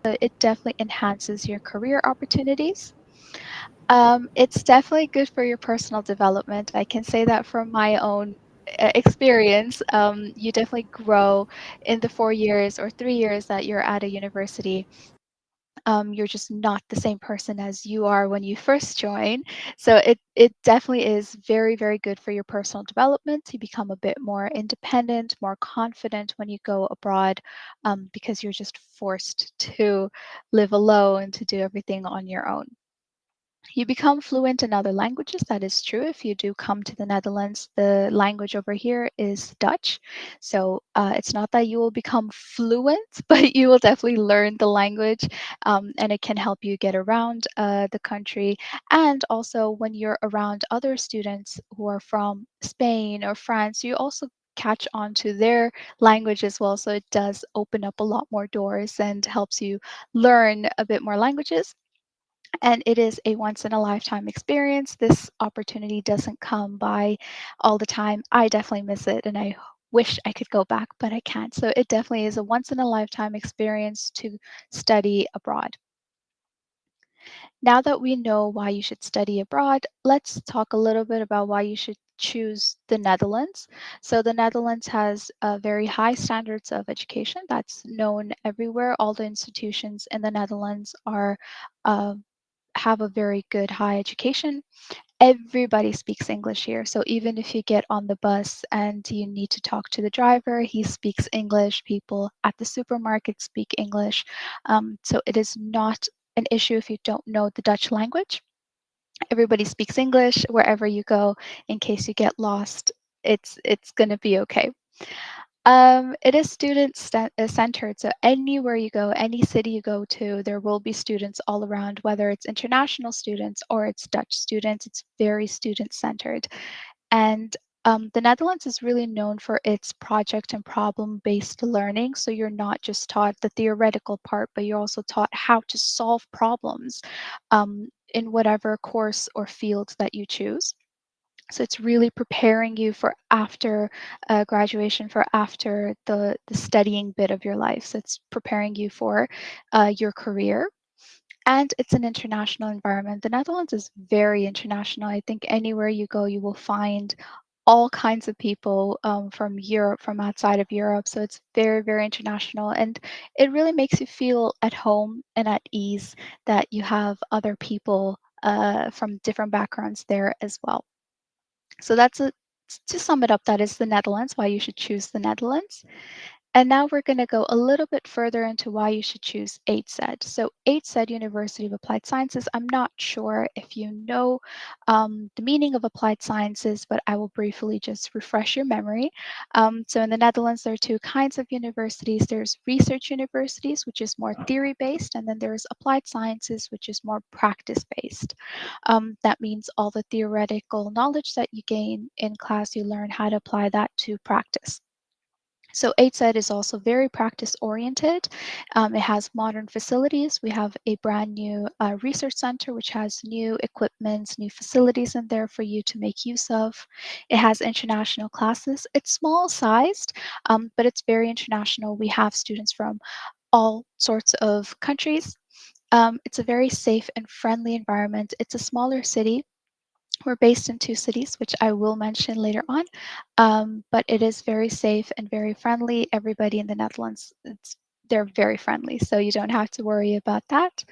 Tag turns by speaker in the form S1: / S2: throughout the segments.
S1: It definitely enhances your career opportunities. It's definitely good for your personal development. I can say that from my own experience. You definitely grow in the 4 years or 3 years that you're at a university. You're just not the same person as you are when you first join. So it definitely is very, very good for your personal development. You become a bit more independent, more confident when you go abroad, because you're just forced to live alone, to do everything on your own. You become fluent in other languages. That is true. If you do come to the Netherlands, the language over here is Dutch. So it's not that you will become fluent, but you will definitely learn the language, and it can help you get around the country. And also, when you're around other students who are from Spain or France, you also catch on to their language as well. So it does open up a lot more doors and helps you learn a bit more languages, and it is a once in a lifetime experience. This opportunity doesn't come by all the time. I definitely miss it and I wish I could go back, but I can't. So it definitely is a once in a lifetime experience to study abroad. Now that we know why you should study abroad, let's talk a little bit about why you should choose the Netherlands. So the Netherlands has very high standards of education. That's known everywhere. All the institutions in the Netherlands are uh, have a very good high education. Everybody speaks English here. So even if you get on the bus and you need to talk to the driver, he speaks English. People at the supermarket speak English. So it is not an issue if you don't know the Dutch language. Everybody speaks English wherever you go. In case you get lost, it's going to be okay. It is centered, so anywhere you go, any city you go to, there will be students all around, whether it's international students or it's Dutch students. It's very student-centered. And the Netherlands is really known for its project and problem-based learning. So you're not just taught the theoretical part, but you're also taught how to solve problems in whatever course or field that you choose. So it's really preparing you for after graduation, for after the studying bit of your life. So it's preparing you for your career. And it's an international environment. The Netherlands is very international. I think anywhere you go, you will find all kinds of people from Europe, from outside of Europe. So it's very, very international. And it really makes you feel at home and at ease that you have other people from different backgrounds there as well. So to sum it up, that is the Netherlands, why you should choose the Netherlands. And now we're going to go a little bit further into why you should choose HSED. So HSED, University of Applied Sciences, I'm not sure if you know the meaning of applied sciences, but I will briefly just refresh your memory. So in the Netherlands, there are two kinds of universities. There's research universities, which is more theory-based, and then there's applied sciences, which is more practice-based. That means all the theoretical knowledge that you gain in class, you learn how to apply that to practice. So HSED is also very practice oriented. It has modern facilities. We have a brand new research center, which has new equipment, new facilities in there for you to make use of. It has international classes. It's small sized, but it's very international. We have students from all sorts of countries. It's a very safe and friendly environment. It's a smaller city. We're based in two cities, which I will mention later on, but it is very safe and very friendly. Everybody in the Netherlands, they're very friendly, so you don't have to worry about that.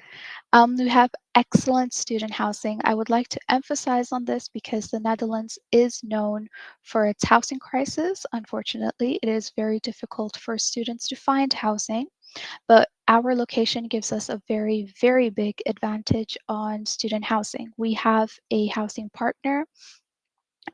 S1: We have excellent student housing. I would like to emphasize on this because the Netherlands is known for its housing crisis. Unfortunately, it is very difficult for students to find housing, but our location gives us a very, very big advantage on student housing. We have a housing partner,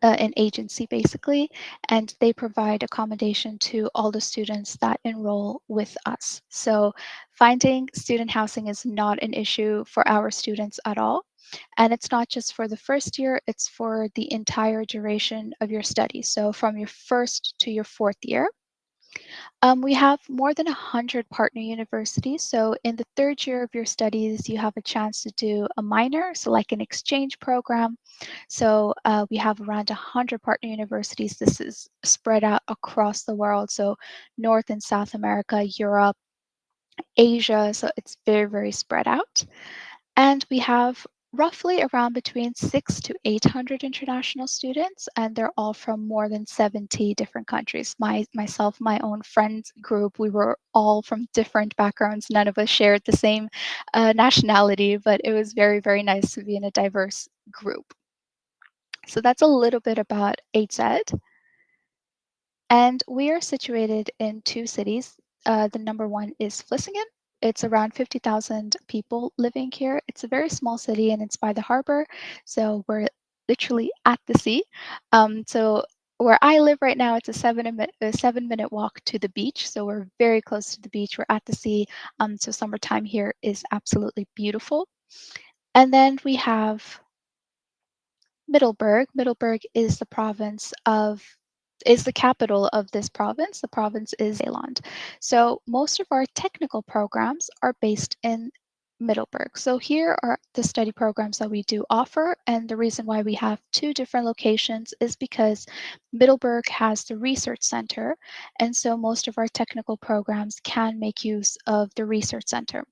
S1: an agency basically, and they provide accommodation to all the students that enroll with us. So finding student housing is not an issue for our students at all. And it's not just for the first year, it's for the entire duration of your study. So from your first to your fourth year. We have more than 100 partner universities. So in the third year of your studies, you have a chance to do a minor, so like an exchange program. So we have around 100 partner universities. This is spread out across the world. So North and South America, Europe, Asia, so it's very, very spread out. And we have roughly around between 6 to 800 international students, and they're all from more than 70 different countries. Myself, my own friends group, we were all from different backgrounds. None of us shared the same nationality, but it was very, very nice to be in a diverse group. So that's a little bit about HZ. And we are situated in two cities. The number one is Vlissingen. It's around 50,000 people living here. It's a very small city and it's by the harbor. So we're literally at the sea. So where I live right now, it's a 7-minute walk to the beach. So we're very close to the beach. We're at the sea. So summertime here is absolutely beautiful. And then we have Middelburg. Middelburg is the capital of this province. The province is Zeeland. So most of our technical programs are based in Middelburg. So here are the study programs that we do offer, and the reason why we have two different locations is because Middelburg has the research center, and so most of our technical programs can make use of the research center.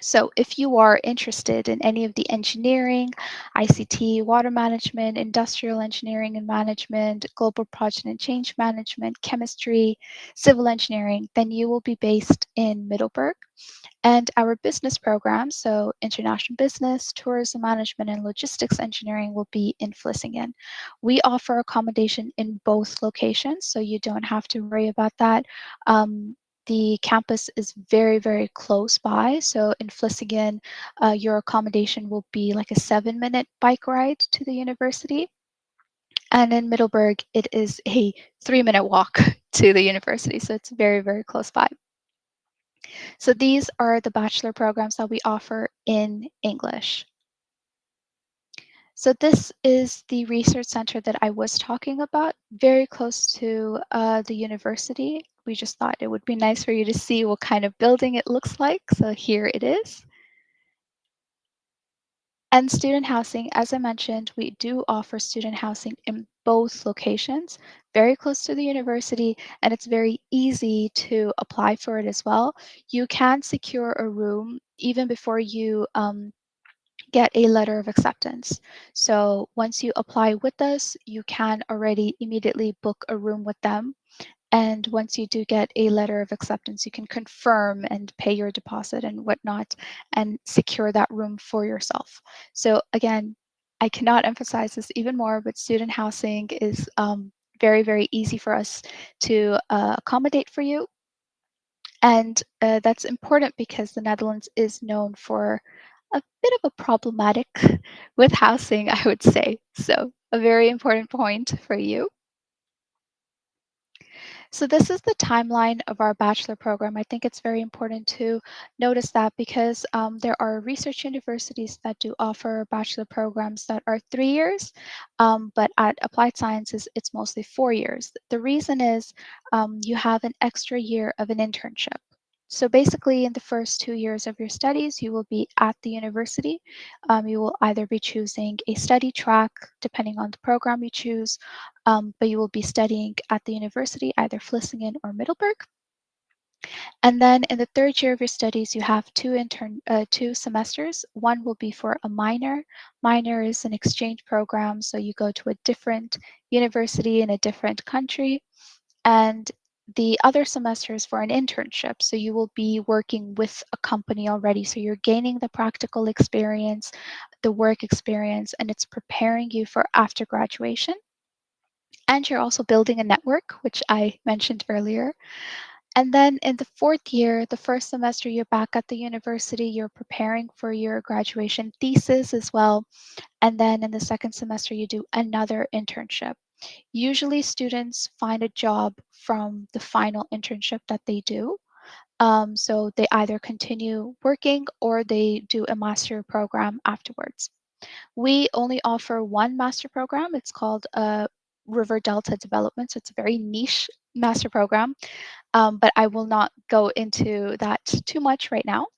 S1: So if you are interested in any of the engineering, ICT, water management, industrial engineering and management, global project and change management, chemistry, civil engineering, then you will be based in Middelburg. And our business program, so international business, tourism management, and logistics engineering will be in Vlissingen. We offer accommodation in both locations, so you don't have to worry about that. The campus is very, very close by. So in Vlissingen, your accommodation will be like a 7-minute bike ride to the university. And in Middelburg, it is a 3-minute walk to the university. So it's very, very close by. So these are the bachelor programs that we offer in English. So this is the research center that I was talking about, very close to the university. We just thought it would be nice for you to see what kind of building it looks like. So here it is. And student housing, as I mentioned, we do offer student housing in both locations, very close to the university, and it's very easy to apply for it as well. You can secure a room even before you get a letter of acceptance. So once you apply with us, you can already immediately book a room with them. And once you do get a letter of acceptance, you can confirm and pay your deposit and whatnot and secure that room for yourself. So again, I cannot emphasize this even more, but student housing is very, very easy for us to accommodate for you. And that's important because the Netherlands is known for a bit of a problematic with housing, I would say. So a very important point for you. So this is the timeline of our bachelor program. I think it's very important to notice that because there are research universities that do offer bachelor programs that are 3 years, but at applied sciences, it's mostly 4 years. The reason is you have an extra year of an internship. So basically, in the first 2 years of your studies, you will be at the university. You will either be choosing a study track, depending on the program you choose, but you will be studying at the university, either Vlissingen or Middelburg. And then in the third year of your studies, you have two semesters. One will be for a minor. Minor is an exchange program, so you go to a different university in a different country. And the other semester is for an internship. So you will be working with a company already. So you're gaining the practical experience, the work experience, and it's preparing you for after graduation. And you're also building a network, which I mentioned earlier. And then in the fourth year, the first semester, you're back at the university, you're preparing for your graduation thesis as well. And then in the second semester, you do another internship. Usually students find a job from the final internship that they do. So they either continue working or they do a master program afterwards. We only offer one master program. It's called River Delta Development. So it's a very niche master program, but I will not go into that too much right now.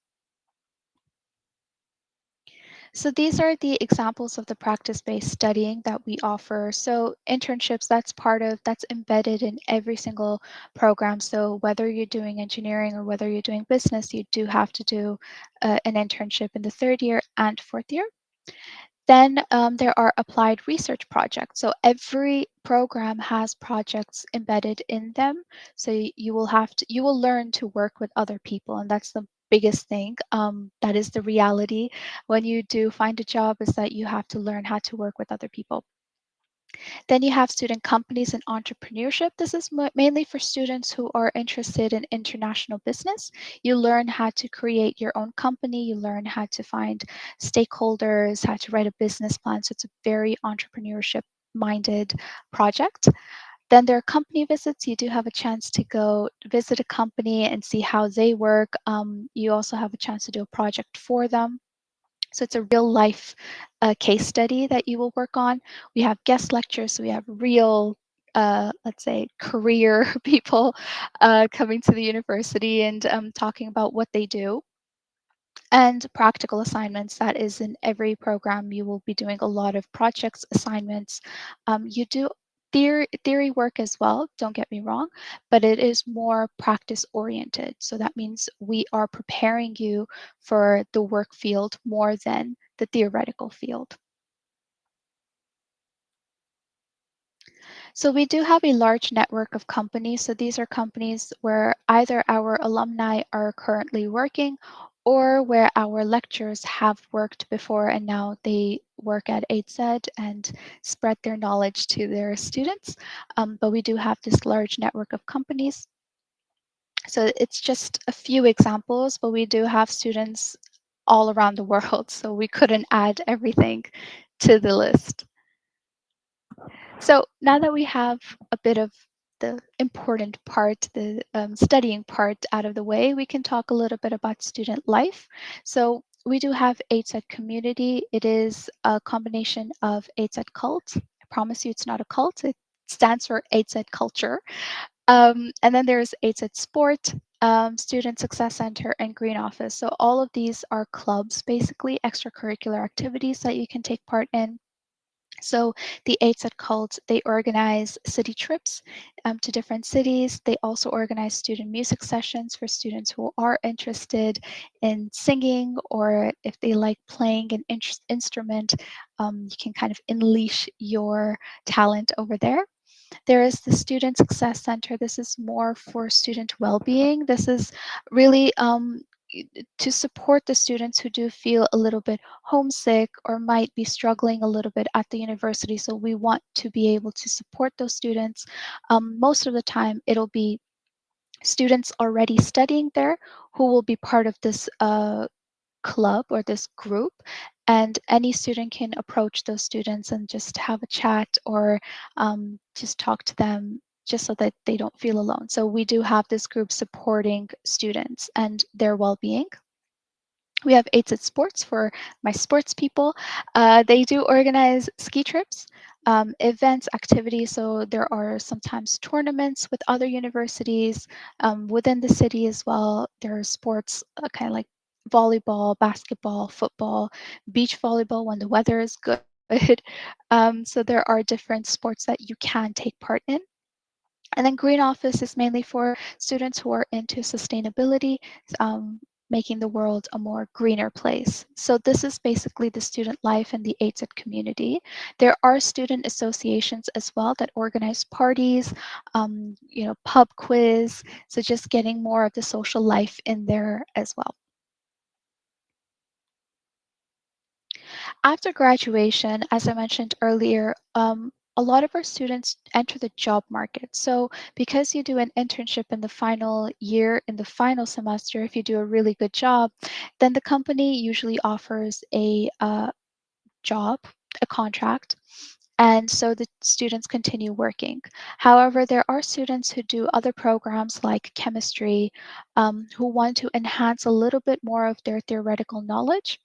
S1: So these are the examples of the practice-based studying that we offer. So internships, that's embedded in every single program. So whether you're doing engineering or whether you're doing business, you do have to do an internship in the third year and fourth year. Then there are applied research projects. So every program has projects embedded in them. So you will learn to work with other people, and that's the biggest thing. That is the reality when you do find a job, is that you have to learn how to work with other people. Then you have student companies and entrepreneurship. This is mainly for students who are interested in international business. You learn how to create your own company, you learn how to find stakeholders, how to write a business plan. So it's a very entrepreneurship minded project. Then there are company visits. You do have a chance to go visit a company and see how they work. You also have a chance to do a project for them. So it's a real life case study that you will work on. We have guest lectures, so we have real, let's say, career people coming to the university and talking about what they do. And practical assignments, that is in every program. You will be doing a lot of projects, assignments. You do theory work as well, don't get me wrong, but it is more practice oriented. So that means we are preparing you for the work field more than the theoretical field. So we do have a large network of companies. So these are companies where either our alumni are currently working or where our lecturers have worked before and now they work at HZ and spread their knowledge to their students. But we do have this large network of companies. So it's just a few examples, but we do have students all around the world, so we couldn't add everything to the list. So now that we have a bit of the important part, the studying part out of the way, we can talk a little bit about student life. So we do have HZ community. It is a combination of HZ cult. I promise you it's not a cult. It stands for HZ culture. And then there's HZ sport, student success center, and green office. So all of these are clubs, basically extracurricular activities that you can take part in. So the HZ cult, they organize city trips to different cities. They also organize student music sessions for students who are interested in singing, or if they like playing an instrument, you can kind of unleash your talent over there. There is the Student Success Center. This is more for student well-being. This is really to support the students who do feel a little bit homesick or might be struggling a little bit at the university. So we want to be able to support those students. Most of the time, it'll be students already studying there who will be part of this club or this group, and any student can approach those students and just have a chat or just talk to them just so that they don't feel alone. So we do have this group supporting students and their well-being. We have Aids at Sports for my sports people. They do organize ski trips, events, activities. So there are sometimes tournaments with other universities within the city as well. There are sports kind of like volleyball, basketball, football, beach volleyball when the weather is good. So there are different sports that you can take part in. And then Green Office is mainly for students who are into sustainability, um, making the world a more greener place. So this is basically the student life in the AIDS community. There are student associations as well that organize parties, pub quiz. So just getting more of the social life in there as well. After graduation, as I mentioned earlier, a lot of our students enter the job market. So because you do an internship in the final year, in the final semester, if you do a really good job, then the company usually offers a job, a contract. And so the students continue working. However, there are students who do other programs like chemistry, who want to enhance a little bit more of their theoretical knowledge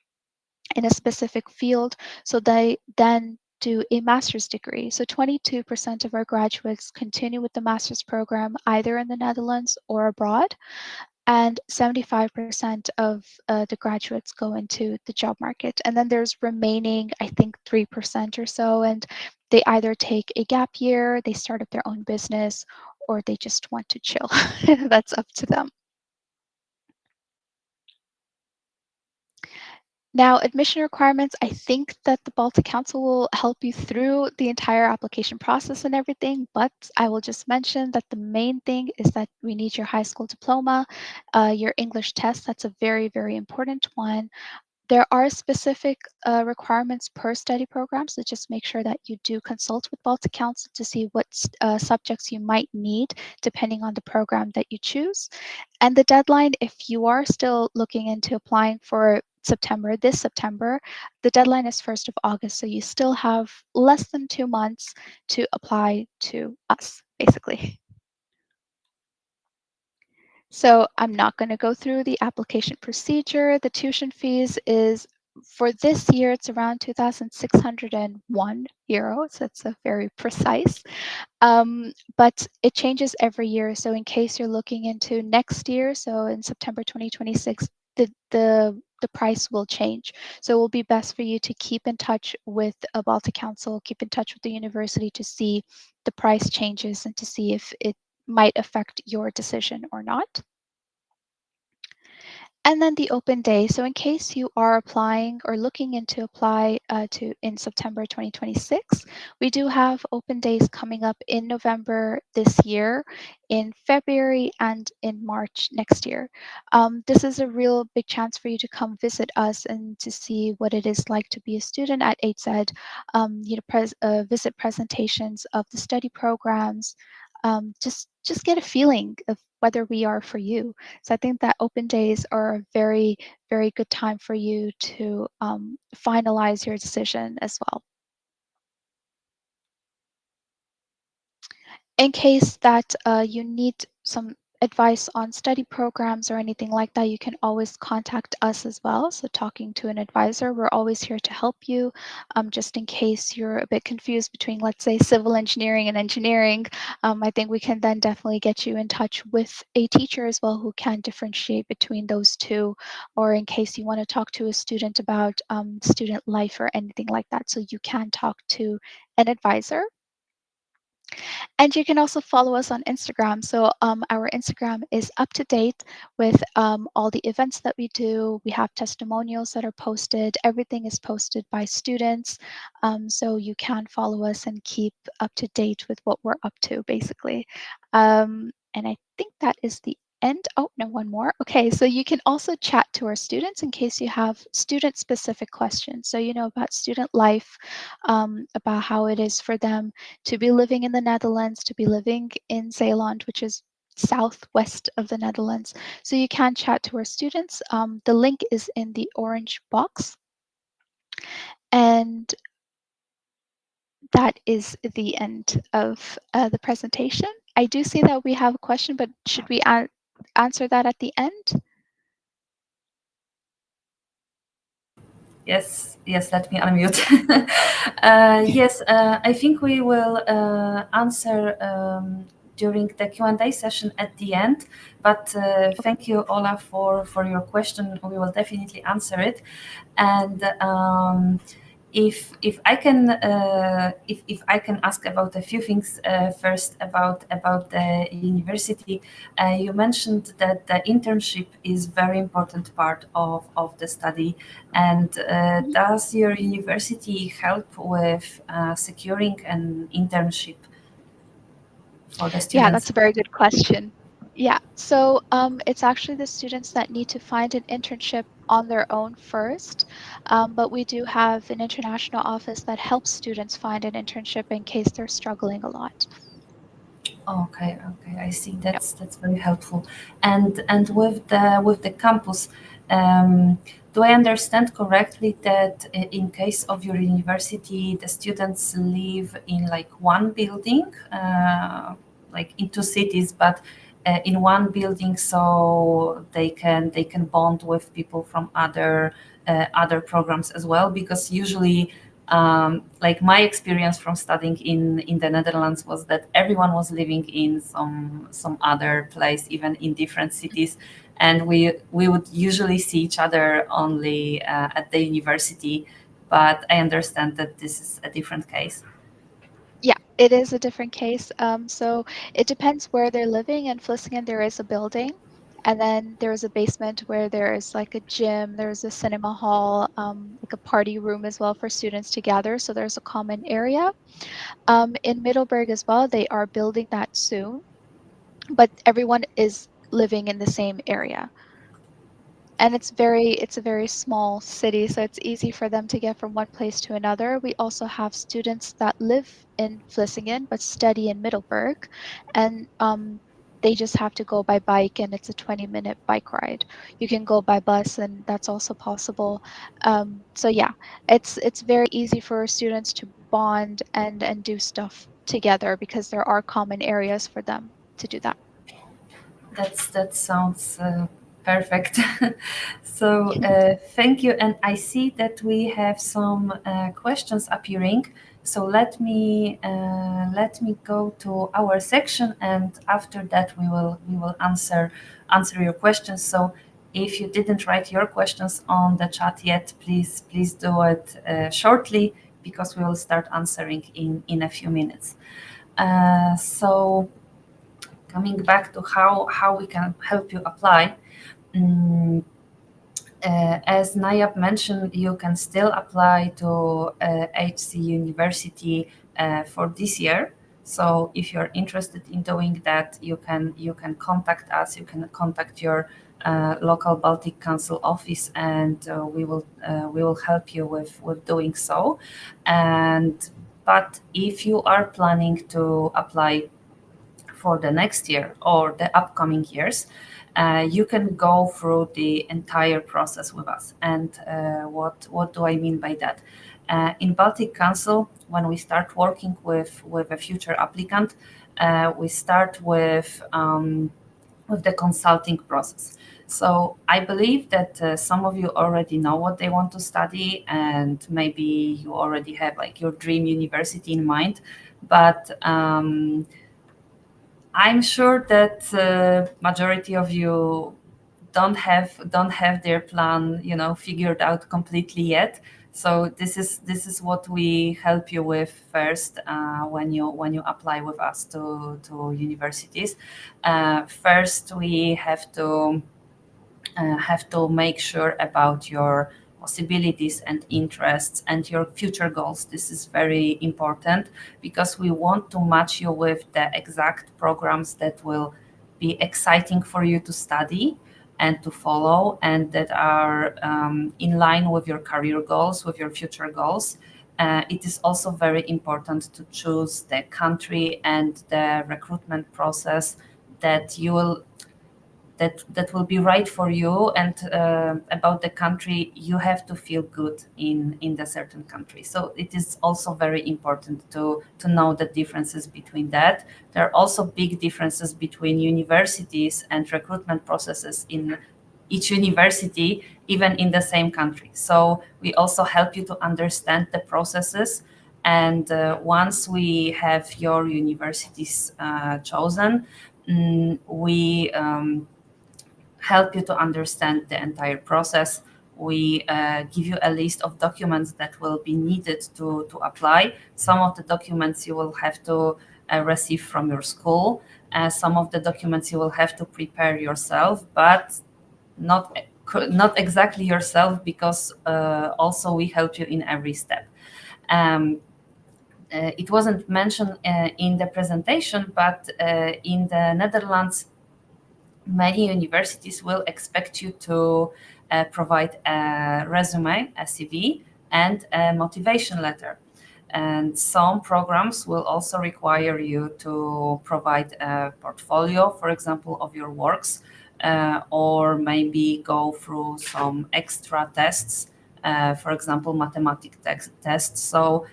S1: in a specific field. So they then do a master's degree. So 22% of our graduates continue with the master's program either in the Netherlands or abroad. and 75% of the graduates go into the job market. And then there's remaining, I think, 3% or so, and they either take a gap year, they start up their own business, or they just want to chill. That's up to them. Now, admission requirements, I think that the Baltic Council will help you through the entire application process and everything, but I will just mention that the main thing is that we need your high school diploma, your English test, that's a very, very important one. There are specific requirements per study program, so just make sure that you do consult with Baltic Council to see what subjects you might need depending on the program that you choose. And the deadline, if you are still looking into applying for this September, the deadline is 1st of August, so you still have less than 2 months to apply to us, basically. So I'm not going to go through the application procedure. The tuition fees is, for this year, it's around 2,601 euros. That's a very precise. But it changes every year. So in case you're looking into next year, so in September 2026, the price will change. So it will be best for you to keep in touch with a Baltic Council, keep in touch with the university to see the price changes and to see if it might affect your decision or not. And then the open day. So in case you are applying or looking into apply to in September 2026, we do have open days coming up in November this year, in February, and in March next year. This is a real big chance for you to come visit us and to see what it is like to be a student at HZ, visit presentations of the study programs, just get a feeling of whether we are for you. So I think that open days are a very, very good time for you to finalize your decision as well. In case that you need some advice on study programs or anything like that, you can always contact us as well. So talking to an advisor, we're always here to help you. Just in case you're a bit confused between, let's say, civil engineering and engineering, I think we can then definitely get you in touch with a teacher as well who can differentiate between those two, or in case you want to talk to a student about student life or anything like that. So you can talk to an advisor. And you can also follow us on Instagram. So our Instagram is up to date with all the events that we do. We have testimonials that are posted. Everything is posted by students. So you can follow us and keep up to date with what we're up to, basically. And I think that is the end. Oh, no, one more. Okay, so you can also chat to our students in case you have student-specific questions. So, about student life, about how it is for them to be living in the Netherlands, to be living in Zeeland, which is southwest of the Netherlands. So you can chat to our students. The link is in the orange box. And that is the end of the presentation. I do see that we have a question, but should we answer that at the end?
S2: Yes, let me unmute. Yes, I think we will answer during the Q&A session at the end, but thank you, Ola, for your question. We will definitely answer it. And if I can ask about a few things first about the university, you mentioned that the internship is very important part of the study, and does your university help with securing an internship for the students?
S1: Yeah, that's a very good question. Yeah, so it's actually the students that need to find an internship on their own first, but we do have an international office that helps students find an internship in case they're struggling a lot.
S2: Okay, I see. That's very helpful. And with the campus, do I understand correctly that in case of your university, the students live in like one building, like in two cities, but in one building, so they can bond with people from other programs as well? Because usually, like my experience from studying in the Netherlands was that everyone was living in some other place, even in different cities. and we would usually see each other only at the university. But I understand that this is a different case.
S1: Yeah, it is a different case. So it depends where they're living. In Vlissingen, there is a building, and then there is a basement where there is like a gym, there's a cinema hall, like a party room as well for students to gather. So there's a common area. In Middelburg as well, they are building that soon, but everyone is living in the same area. And it's a very small city, so it's easy for them to get from one place to another. We also have students that live in Vlissingen but study in Middelburg, and they just have to go by bike, and it's a 20-minute bike ride. You can go by bus, and that's also possible. So yeah, it's very easy for students to bond and do stuff together because there are common areas for them to do that.
S2: That sounds perfect. So thank you. And I see that we have some questions appearing. So let me go to our section, and after that we will answer your questions. So if you didn't write your questions on the chat yet, please do it shortly, because we will start answering in a few minutes. So coming back to how we can help you apply. As Nayab mentioned, you can still apply to HC University for this year. So if you're interested in doing that, you can contact us. You can contact your local Baltic Council office, and we will help you with doing so. But if you are planning to apply for the next year or the upcoming years, you can go through the entire process with us. And what do I mean by that? In Baltic Council, when we start working with a future applicant, we start with the consulting process. So I believe that some of you already know what they want to study, and maybe you already have like your dream university in mind. But I'm sure that majority of you don't have their plan, figured out completely yet. So this is what we help you with first when you apply with us to universities. First, we have to make sure about your possibilities and interests and your future goals. This is very important, because we want to match you with the exact programs that will be exciting for you to study and to follow, and that are in line with your career goals, with your future goals. It is also very important to choose the country and the recruitment process that you will that will be right for you. And about the country, you have to feel good in the certain country. So it is also very important to know the differences between that. There are also big differences between universities and recruitment processes in each university, even in the same country. So we also help you to understand the processes. And once we have your universities chosen, we help you to understand the entire process. We give you a list of documents that will be needed to apply. Some of the documents you will have to receive from your school. Some of the documents you will have to prepare yourself, but not exactly yourself, because also we help you in every step. It wasn't mentioned in the presentation, but in the Netherlands, many universities will expect you to provide a resume, a CV, and a motivation letter. And some programs will also require you to provide a portfolio, for example, of your works, or maybe go through some extra tests, for example, mathematics tests. So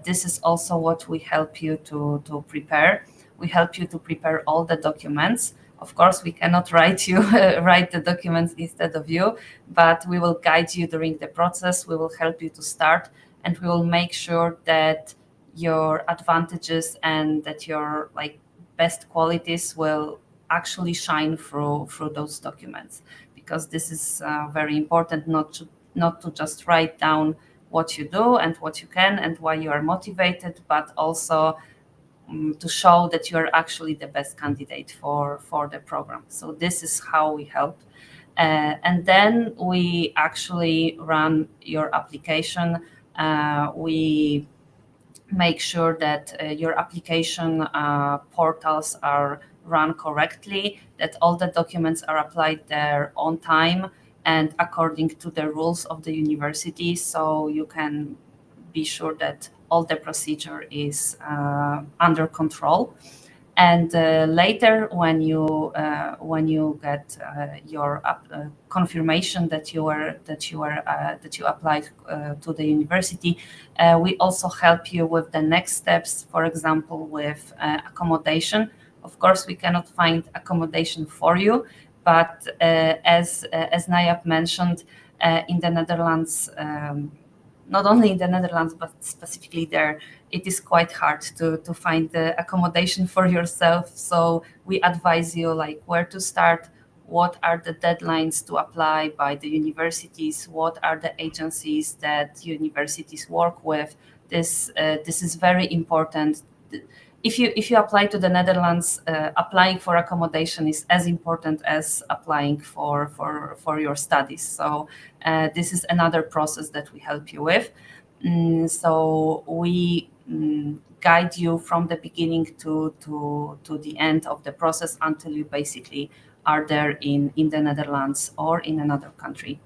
S2: this is also what we help you to prepare. We help you to prepare all the documents. Of course, we cannot write the documents instead of you, but we will guide you during the process. We will help you to start, and we will make sure that your advantages and that your best qualities will actually shine through those documents, because this is very important, not to just write down what you do and what you can and why you are motivated, but also to show that you are actually the best candidate for the program. So this is how we help. And then we actually run your application. We make sure that your application portals are run correctly, that all the documents are applied there on time and according to the rules of the university, so you can be sure that all the procedure is under control. And later, when you get your confirmation that you applied to the university, we also help you with the next steps. For example, with accommodation. Of course, we cannot find accommodation for you, but as Nayab mentioned, in the Netherlands. Not only in the Netherlands, but specifically there, it is quite hard to find the accommodation for yourself. So we advise you like where to start, what are the deadlines to apply by the universities, what are the agencies that universities work with. This is very important. If you apply to the Netherlands, applying for accommodation is as important as applying for your studies. So this is another process that we help you with. So we guide you from the beginning to the end of the process until you basically are there in the Netherlands or in another country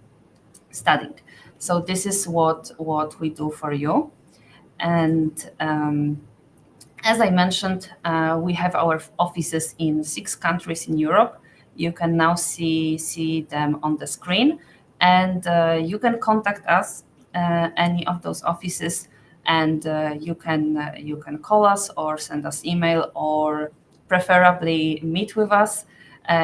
S2: studying. So this is what we do for you. And as I mentioned, we have our offices in 6 countries in Europe. You can now see them on the screen, and you can contact us, any of those offices, and you can call us or send us email, or preferably meet with us.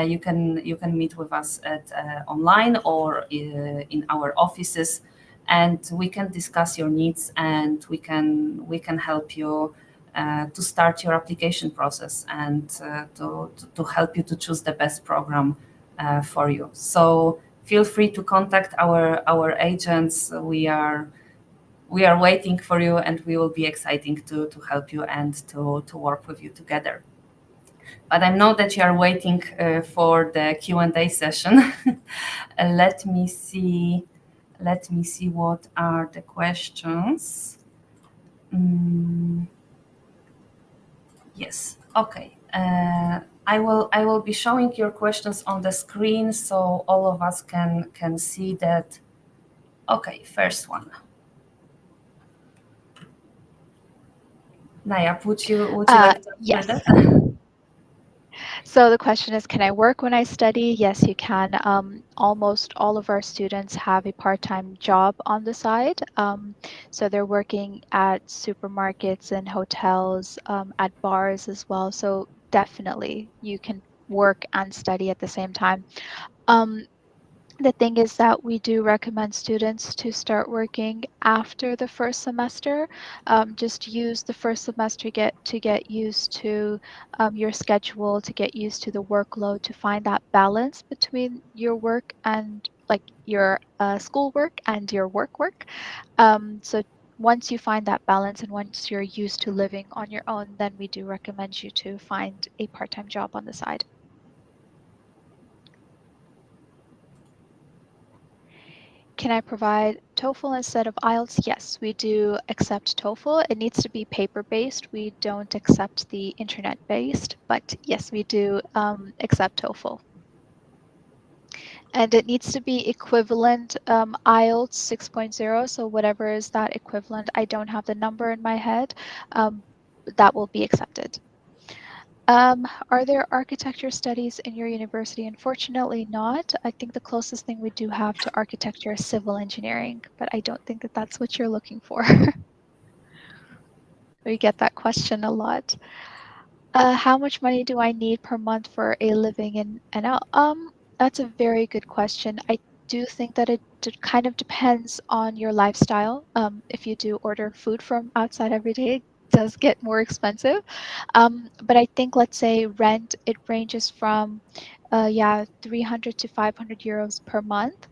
S2: You can meet with us at online or in our offices, and we can discuss your needs, and we can help you to start your application process and to help you to choose the best program for you. So feel free to contact our agents. We are waiting for you, and we will be excited to help you and to work with you together. But I know that you are waiting for the Q&A session. Let me see what are the questions. Yes. Okay. I will be showing your questions on the screen so all of us can see that. Okay, first one. Naya, would you like to
S1: Yes.
S2: answer that?
S1: So the question is, can I work when I study? Yes, you can. Almost all of our students have a part-time job on the side. So they're working at supermarkets and hotels, at bars as well. So definitely you can work and study at the same time. The thing is that we do recommend students to start working after the first semester. Just use the first semester to get used to your schedule, to get used to the workload, to find that balance between your work and like your schoolwork and your work. So once you find that balance and once you're used to living on your own, then we do recommend you to find a part-time job on the side. Can I provide TOEFL instead of IELTS? Yes, we do accept TOEFL. It needs to be paper-based. We don't accept the internet-based, but yes, we do accept TOEFL. And it needs to be equivalent IELTS 6.0, so whatever is that equivalent. I don't have the number in my head. That will be accepted. Are there architecture studies in your university? Unfortunately not. I think the closest thing we do have to architecture is civil engineering, but I don't think that that's what you're looking for. We get that question a lot. How much money do I need per month for a living in NL? That's a very good question. I do think that it kind of depends on your lifestyle. If you do order food from outside every day, it does get more expensive. But I think, let's say rent, it ranges from 300 to 500 euros per month.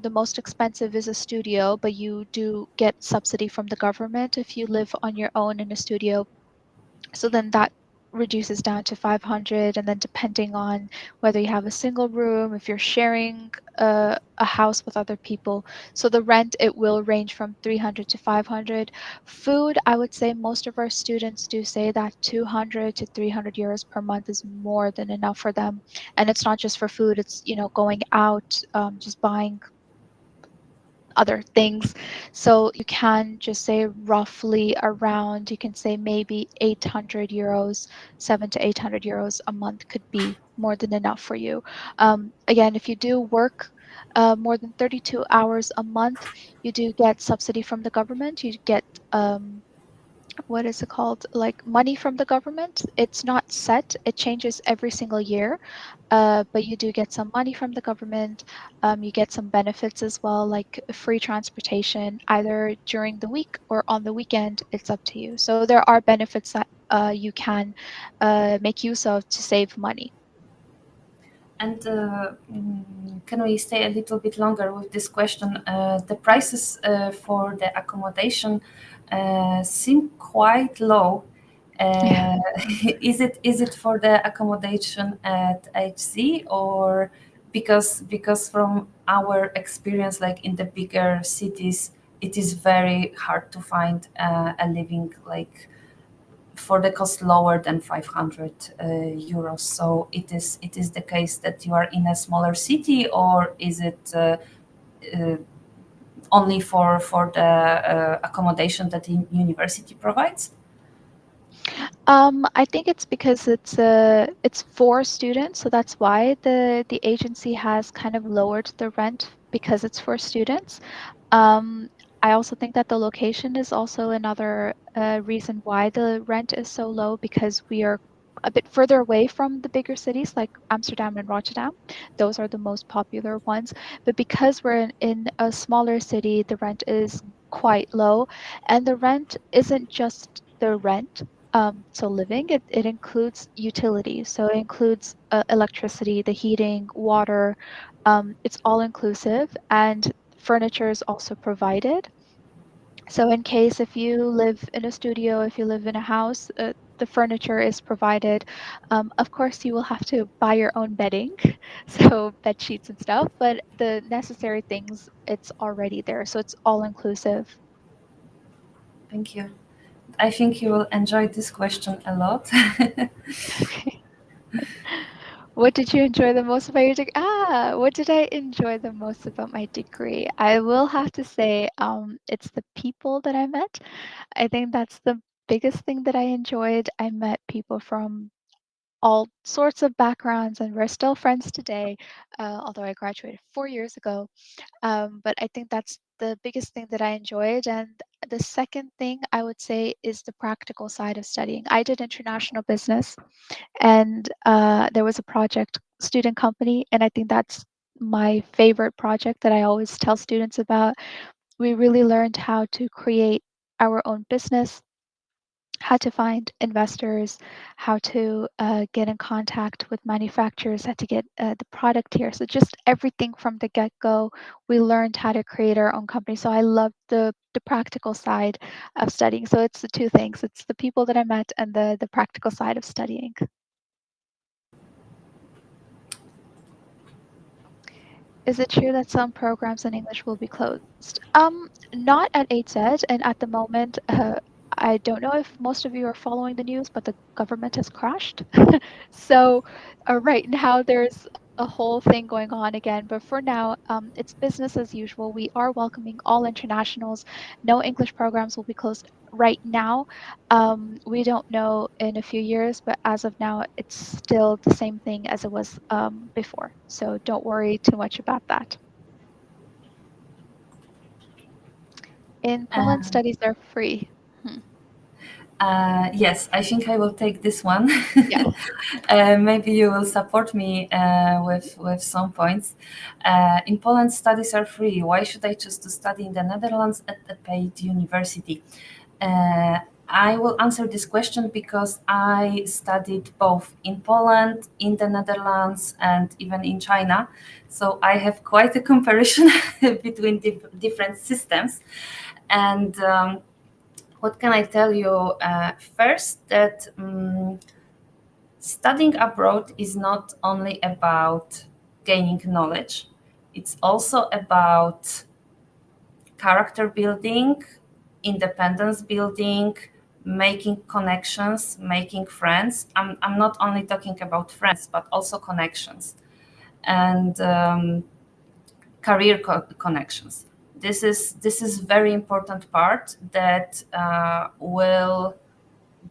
S1: The most expensive is a studio, but you do get subsidy from the government if you live on your own in a studio. So then that reduces down to 500, and then depending on whether you have a single room, if you're sharing a house with other people. So the rent, it will range from 300 to 500. Food, I would say most of our students do say that 200 to 300 euros per month is more than enough for them. And it's not just for food, it's, going out, just buying other things. So you can just say roughly around, you can say maybe 800 euros, 7 to 800 euros a month could be more than enough for you. Again, if you do work more than 32 hours a month, you do get subsidy from the government. You get what is it called, like money from the government. It's not set, it changes every single year, but you do get some money from the government. You get some benefits as well, like free transportation either during the week or on the weekend. It's up to you. So there are benefits that you can make use of to save money.
S2: And can we stay a little bit longer with this question? The prices for the accommodation seem quite low.
S1: Yeah.
S2: Is it for the accommodation at HC, or because from our experience, like in the bigger cities, it is very hard to find a living like for the cost lower than 500 euros. So it is the case that you are in a smaller city, or is it only for the accommodation that the university provides?
S1: I think it's because it's for students, so that's why the agency has kind of lowered the rent, because it's for students. I also think that the location is also another reason why the rent is so low, because we are a bit further away from the bigger cities like Amsterdam and Rotterdam. Those are the most popular ones. But because we're in a smaller city, the rent is quite low. And the rent isn't just the rent. So living, it includes utilities. So it includes electricity, the heating, water. It's all inclusive, and furniture is also provided. So in case if you live in a studio, if you live in a house, the furniture is provided. Of course, you will have to buy your own bedding, so bed sheets and stuff, but the necessary things, it's already there. So it's all inclusive.
S2: Thank you. I think you will enjoy this question a lot.
S1: Okay. What did you enjoy the most about your degree? What did I enjoy the most about my degree? I will have to say, it's the people that I met. I think that's the biggest thing that I enjoyed. I met people from all sorts of backgrounds, and we're still friends today, although I graduated 4 years ago. But I think that's the biggest thing that I enjoyed. And the second thing I would say is the practical side of studying. I did international business, and there was a project, student company, and I think that's my favorite project that I always tell students about. We really learned how to create our own business, how to find investors, how to get in contact with manufacturers, how to get the product here. So just everything from the get-go, we learned how to create our own company. So I love the practical side of studying. So it's the two things. It's the people that I met and the practical side of studying. Is it true that some programs in English will be closed? Not at HZ, and at the moment, I don't know if most of you are following the news, but the government has crashed. So right now there's a whole thing going on again, but for now, it's business as usual. We are welcoming all internationals. No English programs will be closed right now. We don't know in a few years, but as of now, it's still the same thing as it was before. So don't worry too much about that. In Poland,
S2: Um,
S1: studies are free. Hmm.
S2: yes, I think I will take this one.
S1: Yeah.
S2: Maybe you will support me with some points. In Poland, studies are free. Why should I choose to study in the Netherlands at a paid university? I will answer this question because I studied both in Poland, in the Netherlands, and even in China. So I have quite a comparison between different systems. And what can I tell you? First, that studying abroad is not only about gaining knowledge, it's also about character building, independence building, making connections, making friends. I'm not only talking about friends, but also connections and career connections. This is very important part that will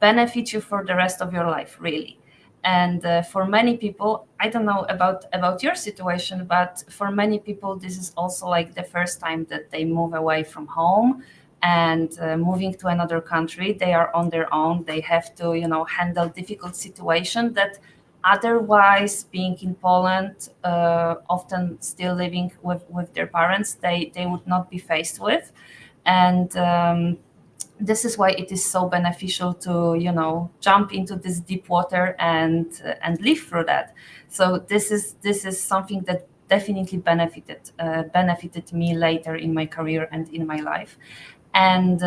S2: benefit you for the rest of your life, really. And for many people, I don't know about your situation, but for many people this is also like the first time that they move away from home and moving to another country. They are on their own. They have to handle difficult situation that otherwise, being in Poland, often still living with their parents, they would not be faced with. And this is why it is so beneficial to jump into this deep water and live through that. So this is something that definitely benefited me later in my career and in my life. And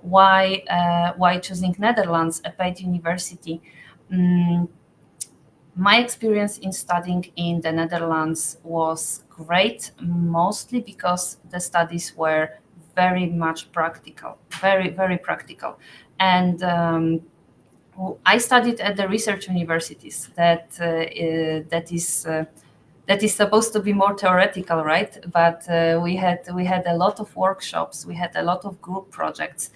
S2: why choosing Netherlands, a paid university? Mm, my experience in studying in the Netherlands was great, mostly because the studies were very much practical, very, very practical. And I studied at the research universities that is supposed to be more theoretical, right? But we had a lot of workshops, we had a lot of group projects.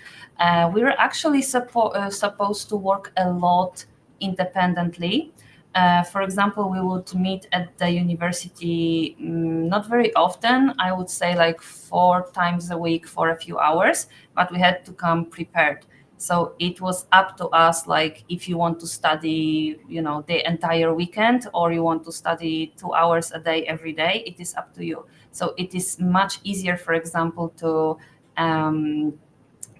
S2: We were actually supposed to work a lot independently. For example, we would meet at the university not very often. I would say like 4 times a week for a few hours, but we had to come prepared. So it was up to us, like if you want to study the entire weekend, or you want to study 2 hours a day every day, it is up to you. So it is much easier, for example, to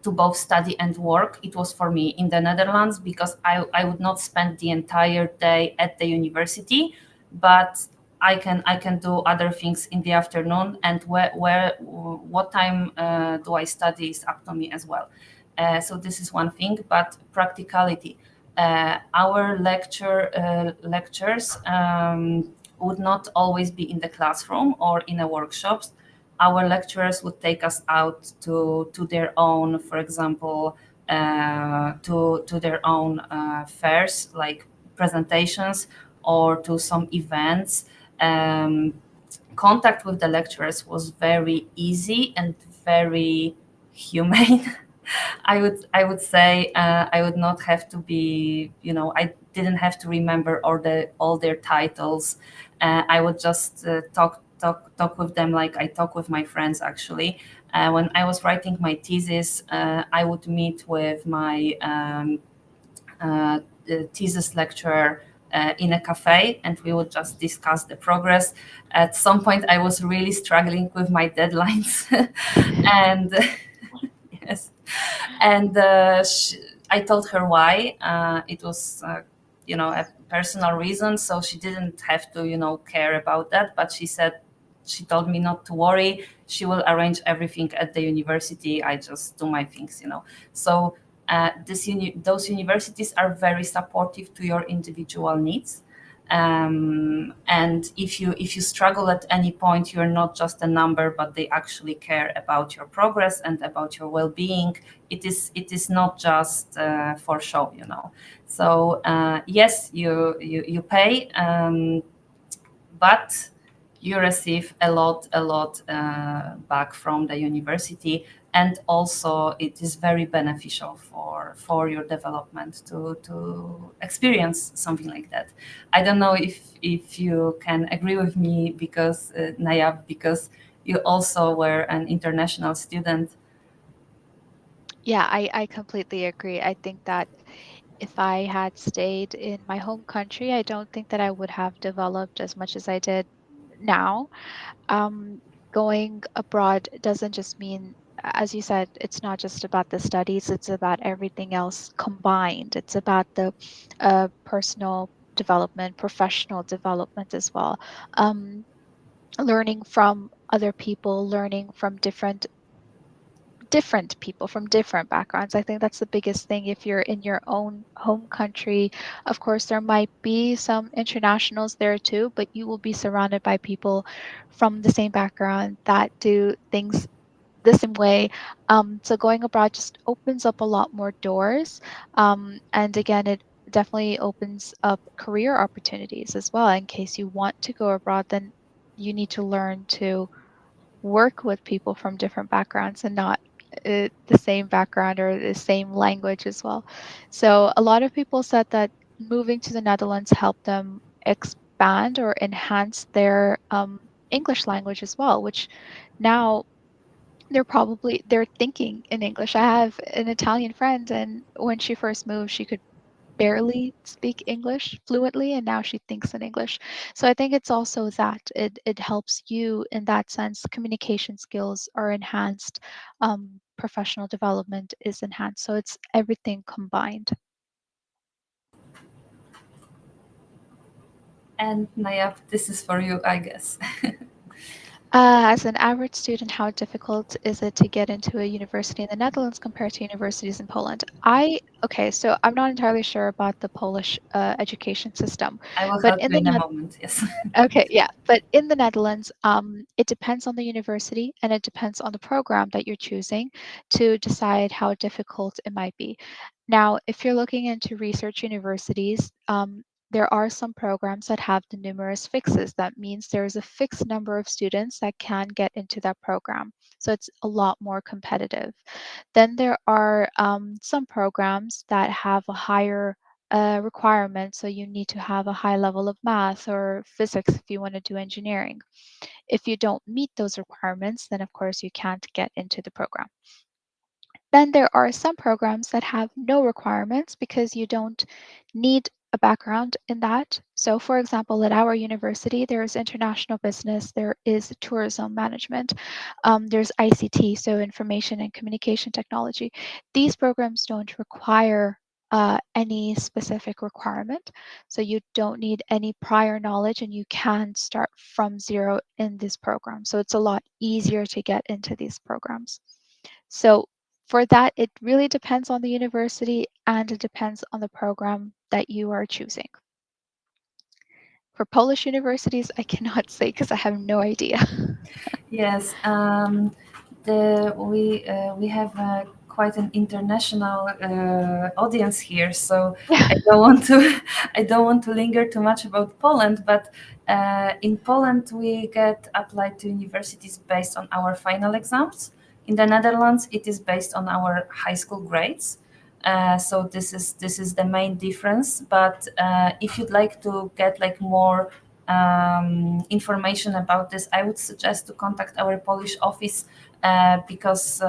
S2: both study and work. It was for me in the Netherlands because I would not spend the entire day at the university, but I can do other things in the afternoon, and what time do I study is up to me as well. So this is one thing, but practicality. Our lectures would not always be in the classroom or in a workshops. Our lecturers would take us out to their own, for example, to their own fairs, like presentations, or to some events. Um, Contact with the lecturers was very easy and very humane. I would say I would not have to be, I didn't have to remember all their titles. I would just talk with them like I talk with my friends. Actually, when I was writing my thesis, I would meet with my thesis lecturer in a cafe, and we would just discuss the progress. At some point, I was really struggling with my deadlines, and yes, and I told her why. It was, a personal reason, so she didn't have to, care about that. But she told me not to worry. She will arrange everything at the university. I just do my things. So those universities are very supportive to your individual needs. And if you struggle at any point, you're not just a number, but they actually care about your progress and about your well-being. It is not just for show. So yes, you pay, but you receive a lot back from the university, and also it is very beneficial for your development to experience something like that. I don't know if you can agree with me, because Naya, because you also were an international student.
S1: Yeah, I completely agree. I think that if I had stayed in my home country, I don't think that I would have developed as much as I did now. Going abroad doesn't just mean as you said, it's not just about the studies, it's about everything else combined. It's about the personal development, professional development as well. Learning from other people, learning from different people from different backgrounds. I think that's the biggest thing. If you're in your own home country, of course, there might be some internationals there too, but you will be surrounded by people from the same background that do things the same way. So going abroad just opens up a lot more doors. And again, it definitely opens up career opportunities as well. In case you want to go abroad, then you need to learn to work with people from different backgrounds and not the same background or the same language as well. So a lot of people said that moving to the Netherlands helped them expand or enhance their English language as well, which now they're thinking in English. I have an Italian friend, and when she first moved, she could barely speak English fluently, and now she thinks in English. So I think it's also that it helps you in that sense. Communication skills are enhanced, professional development is enhanced. So it's everything combined.
S2: And Nayab, this is for you, I guess.
S1: As an average student, how difficult is it to get into a university in the Netherlands compared to universities in Poland? Okay, so I'm not entirely sure about the Polish education system,
S2: I will
S1: but
S2: help
S1: in
S2: you
S1: the
S2: in a moment, yes.
S1: Okay, yeah. But in the Netherlands, it depends on the university and it depends on the program that you're choosing to decide how difficult it might be. Now, if you're looking into research universities, there are some programs that have the numerous fixes. That means there's a fixed number of students that can get into that program. So it's a lot more competitive. Then there are some programs that have a higher requirement. So you need to have a high level of math or physics if you want to do engineering. If you don't meet those requirements, then of course you can't get into the program. Then there are some programs that have no requirements because you don't need a background in that. So, for example, at our university, there is international business, there is tourism management, there's ICT, so information and communication technology. These programs don't require any specific requirement. So, you don't need any prior knowledge and you can start from zero in this program. So, it's a lot easier to get into these programs. So, for that, it really depends on the university and it depends on the program that you are choosing. For Polish universities, I cannot say because I have no idea.
S2: Yes, we have quite an international audience here, so
S1: Yeah.
S2: I don't want to I don't want to linger too much about Poland. But in Poland, we get applied to universities based on our final exams. In the Netherlands, it is based on our high school grades. So this is the main difference. But if you'd like to get like more information about this, I would suggest to contact our Polish office because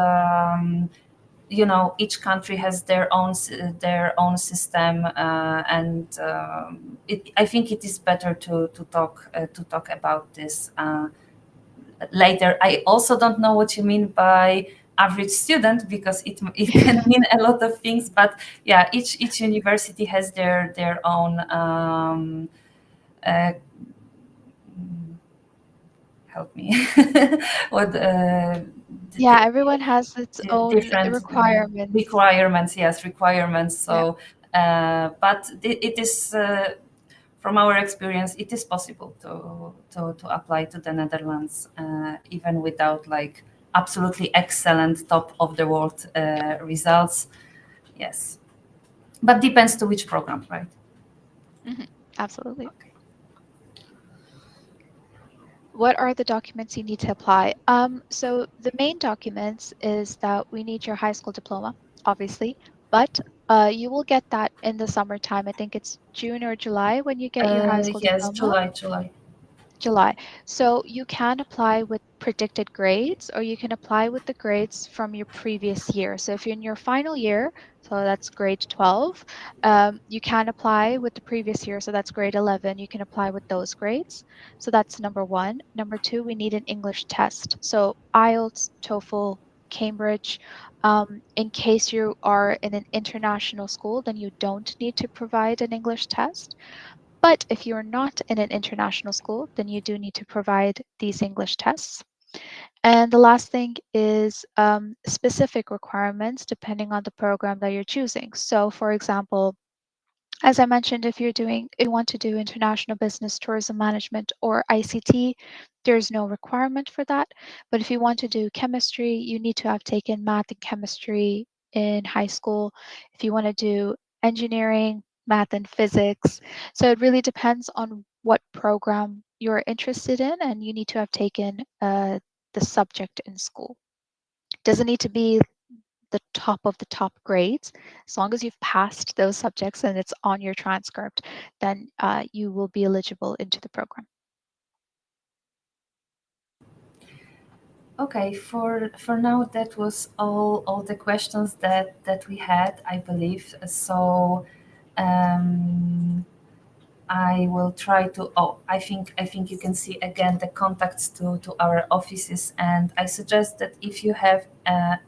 S2: each country has their own system, and I think it is better to talk about this later. I also don't know what you mean by average student because it can mean a lot of things, but yeah, each university has their own uh, help me what
S1: Yeah, everyone has its own
S2: different
S1: requirements.
S2: requirements, yes, requirements.
S1: Yeah.
S2: So but it is from our experience, it is possible to apply to the Netherlands even without like absolutely excellent top of the world results. Yes, but depends to which program, right?
S1: Hmm. Absolutely.
S2: Okay.
S1: What are the documents you need to apply? So the main documents is that we need your high school diploma, obviously, but you will get that in the summertime. I think it's June or July when you get your high school
S2: Yes,
S1: diploma.
S2: July.
S1: July. So you can apply with predicted grades or you can apply with the grades from your previous year. So if you're in your final year, so that's grade 12, you can apply with the previous year. So that's grade 11. You can apply with those grades. So that's number one. Number two, we need an English test. So IELTS, TOEFL, Cambridge. In case you are in an international school, then you don't need to provide an English test. But if you're not in an international school, then you do need to provide these English tests. And the last thing is specific requirements depending on the program that you're choosing. So for example, as I mentioned, if you want to do international business, tourism management, or ICT, there's no requirement for that. But if you want to do chemistry, you need to have taken math and chemistry in high school. If you want to do engineering, math and physics. So it really depends on what program you're interested in, and you need to have taken the subject in school. Doesn't need to be the top of the top grades. As long as you've passed those subjects and it's on your transcript, then you will be eligible into the program.
S2: Okay, for now that was all the questions that we had, I believe. So I will try to. Oh, I think you can see again the contacts to our offices, and I suggest that if you have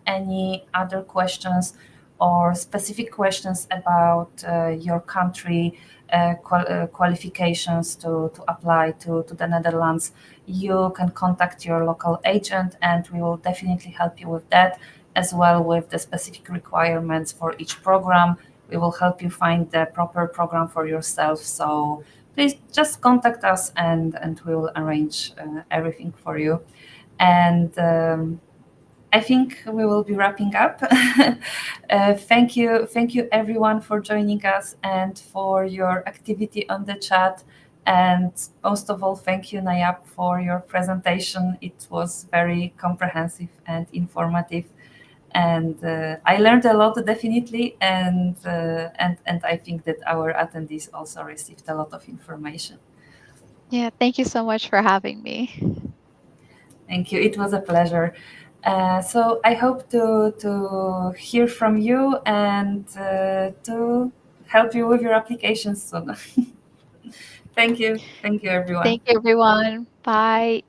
S2: any other questions or specific questions about your country qualifications to apply to the Netherlands, you can contact your local agent, and we will definitely help you with that, as well with the specific requirements for each program. We will help you find the proper program for yourself. So please just contact us, and we will arrange everything for you. And I think we will be wrapping up. Thank you everyone for joining us and for your activity on the chat. And most of all, thank you, Nayab, for your presentation. It was very comprehensive and informative, and I learned a lot, definitely, and I think that our attendees also received a lot of information.
S1: Yeah, thank you so much for having me.
S2: Thank you. It was a pleasure. So I hope to hear from you and to help you with your applications soon. Thank you. Thank you, everyone.
S1: Thank you, everyone. Bye.